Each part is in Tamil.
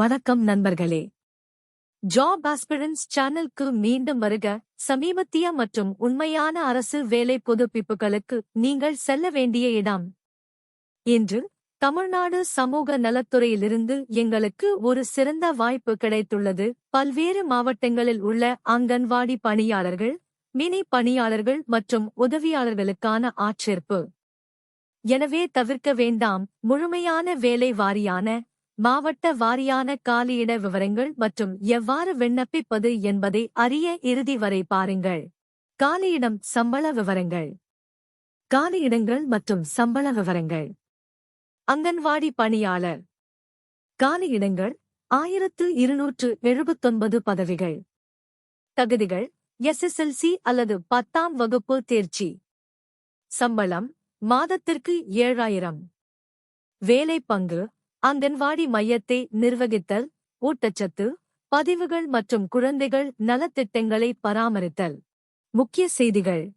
வணக்கம் நண்பர்களே. ஜாப் ஆஸ்பிரன்ஸ் சேனலுக்கு மீண்டும் வருக. சமீபத்திய மற்றும் உண்மையான அரசு வேலை புதுப்பிப்புகளுக்கு நீங்கள் செல்ல வேண்டிய இடம். இன்று தமிழ்நாடு சமூக நலத்துறையிலிருந்து எங்களுக்கு ஒரு சிறந்த வாய்ப்பு கிடைத்துள்ளது. பல்வேறு மாவட்டங்களில் உள்ள அங்கன்வாடி பணியாளர்கள், மினி பணியாளர்கள் மற்றும் உதவியாளர்களுக்கான ஆட்சேர்ப்பு. எனவே தவிர்க்க வேண்டாம். முழுமையான வேலை வாரியான, மாவட்ட வாரியான காலியிட விவரங்கள் மற்றும் எவ்வாறு விண்ணப்பிப்பது என்பதை அறிய இறுதி வரை பாருங்கள். காலியிடம் சம்பள விவரங்கள். காலியிடங்கள் மற்றும் சம்பள விவரங்கள். அங்கன்வாடி பணியாளர் காலியிடங்கள் 1279 பதவிகள். தகுதிகள்: SSLC அல்லது 10ஆம் வகுப்பு தேர்ச்சி. சம்பளம் மாதத்திற்கு 7000. வேலை பங்கு: அங்கன்வாடி மையத்தை நிர்வகித்தல், ஊட்டச்சத்து, பதிவுகள் மற்றும் குழந்தைகள் நலத்திட்டங்களை பராமரித்தல். முக்கிய செய்திகள்: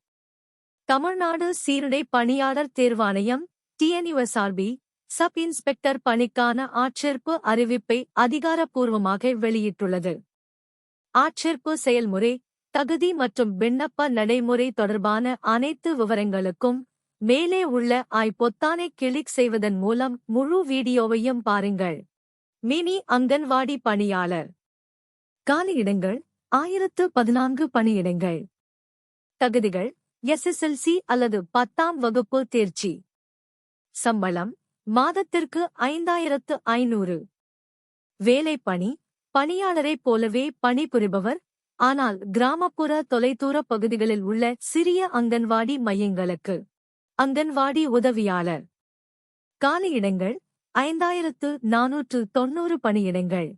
தமிழ்நாடு சீருடை பணியாளர் தேர்வாணையம் TNUSRB சப் இன்ஸ்பெக்டர் பணிக்கான ஆட்சேர்ப்பு அறிவிப்பை அதிகாரப்பூர்வமாக வெளியிட்டுள்ளது. ஆட்சேர்ப்பு செயல்முறை, தகுதி மற்றும் விண்ணப்ப நடைமுறை தொடர்பான அனைத்து விவரங்களுக்கும் மேலே உள்ள பொத்தானை கிளிக் செய்வதன் மூலம் முழு வீடியோவையும் பாருங்கள். மினி அங்கன்வாடி பணியாளர் காலியிடங்கள் 1014 பணியிடங்கள். தகுதிகள்: SSLC அல்லது 10ஆம் வகுப்பு தேர்ச்சி. சம்பளம் மாதத்திற்கு 5500. வேலை பணி: பணியாளரைப் போலவே பணிபுரிபவர், ஆனால் கிராமப்புற தொலைதூர பகுதிகளில் உள்ள சிறிய அங்கன்வாடி மையங்களுக்கு. அங்கன்வாடி உதவியாளர் காலியிடங்கள் 5490 பணியிடங்கள்.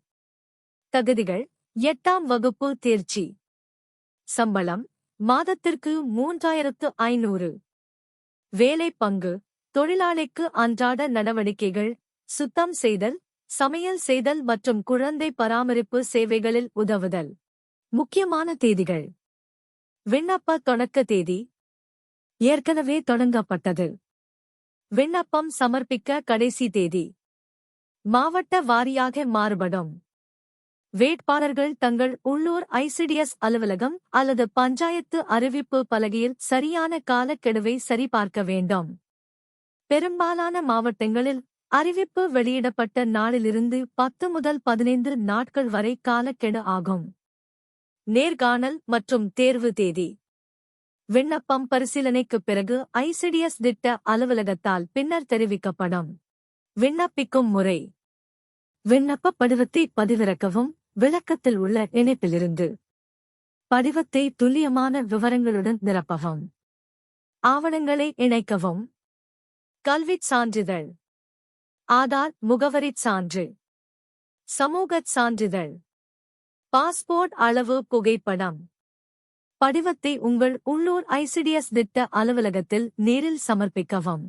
தகுதிகள்: 8ஆம் வகுப்பு தேர்ச்சி. சம்பளம் மாதத்திற்கு 3500. வேலை பங்கு: தொழிலாளிக்கு அன்றாட நடவடிக்கைகள், சுத்தம் செய்தல், சமையல் செய்தல் மற்றும் குழந்தை பராமரிப்பு சேவைகளில் உதவுதல். முக்கியமான தேதிகள்: விண்ணப்ப தொடக்க தேதி ஏற்கனவே தொடங்கப்பட்டது. விண்ணப்பம் சமர்ப்பிக்க கடைசி தேதி மாவட்ட வாரியாக மாறுபடும். வேட்பாளர்கள் தங்கள் உள்ளூர் ICDS அலுவலகம் அல்லது பஞ்சாயத்து அறிவிப்பு பலகையில் சரியான காலக்கெடுவை சரிபார்க்க வேண்டும். பெரும்பாலான மாவட்டங்களில் அறிவிப்பு வெளியிடப்பட்ட நாளிலிருந்து 10 முதல் 15 நாட்கள் வரை காலக்கெடு ஆகும். நேர்காணல் மற்றும் தேர்வு தேதி: விண்ணப்பம் பரிசீலனைக்குப் பிறகு ICDS திட்ட அலுவலகத்தால் பின்னர் தெரிவிக்கப்படும். விண்ணப்பிக்கும் முறை: விண்ணப்ப படிவத்தை பதிவிறக்கவும். விளக்கத்தில் உள்ள இணைப்பிலிருந்து படிவத்தை துல்லியமான விவரங்களுடன் நிரப்பவும். ஆவணங்களை இணைக்கவும். கல்விச் சான்றிதழ், ஆதார், முகவரிச் சான்று, சமூகச் சான்றிதழ், பாஸ்போர்ட் அளவு புகைப்படம். படிவத்தை உங்கள் உள்ளூர் ICDS திட்ட அலுவலகத்தில் நேரில் சமர்ப்பிக்கவும்.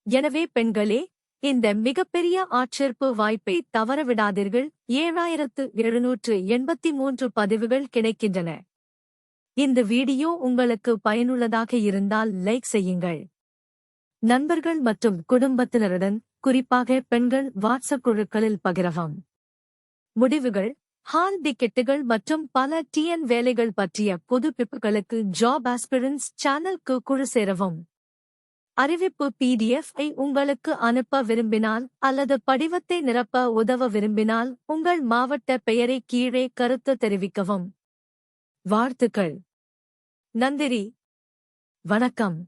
எனவே பெண்களே, இந்த மிகப்பெரிய ஆட்சேர்ப்பு வாய்ப்பை தவறவிடாதீர்கள். 7783 பதிவுகள் கிடைக்கின்றன. இந்த வீடியோ உங்களுக்கு பயனுள்ளதாக இருந்தால் லைக் செய்யுங்கள். நண்பர்கள் மற்றும் குடும்பத்தினருடன், குறிப்பாக பெண்கள் வாட்ஸ்அப் குழுக்களில் பகிரவும். முடிவுகள்: ஹால் டிக்கெட்டுகள் மற்றும் பல TN வேலைகள் பற்றிய புதுப்பிப்புகளுக்கு ஜாப் ஆஸ்பிரன்ஸ் சேனலுக்கு குழு சேரவும். அறிவிப்பு PDF ஐ உங்களுக்கு அனுப்ப விரும்பினால் அல்லது படிவத்தை நிரப்ப உதவ விரும்பினால் உங்கள் மாவட்ட பெயரை கீழே கருத்து தெரிவிக்கவும். வாழ்த்துக்கள். நன்றி. வணக்கம்.